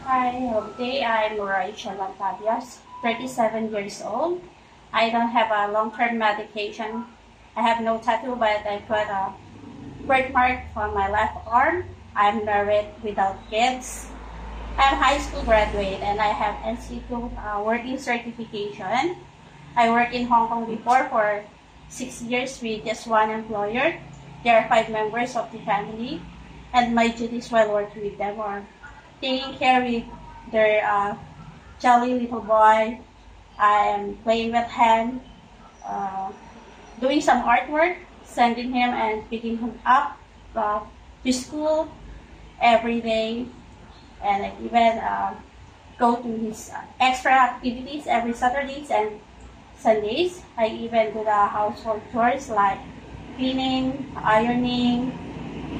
Hi, today I'm Rachel Lantabias, 37 years old. I don't have a long-term medication. I have no tattoo, but I put a birthmark on my left arm. I'm married without kids. I'm high school graduate and I have NC2 working certification. I worked in Hong Kong before for 6 years with just one employer. There are 5 members of the family, and my duties while working with them are taking care of their jolly little boy. I am playing with him, uh, doing some artwork, sending him and picking him up to school every day, and I even go to his extra activities every Saturdays and Sundays. I even do the household chores like cleaning, ironing,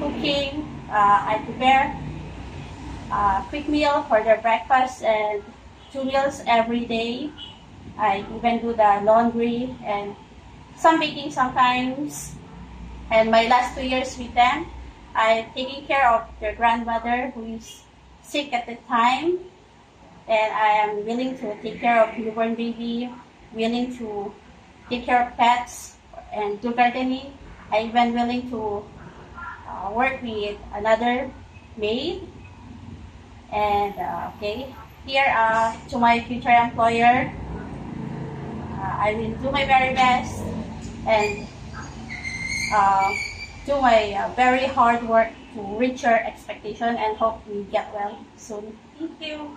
cooking. I prepare quick meal for their breakfast and 2 meals every day. I even do the laundry and some baking sometimes. And my last 2 years with them, I'm taking care of their grandmother who is sick at the time. And I am willing to take care of newborn baby, willing to take care of pets and do gardening. I even willing to work with another maid. And okay, here to my future employer, I will do my very best and do my very hard work to reach your expectation and hope we get well soon. Thank you.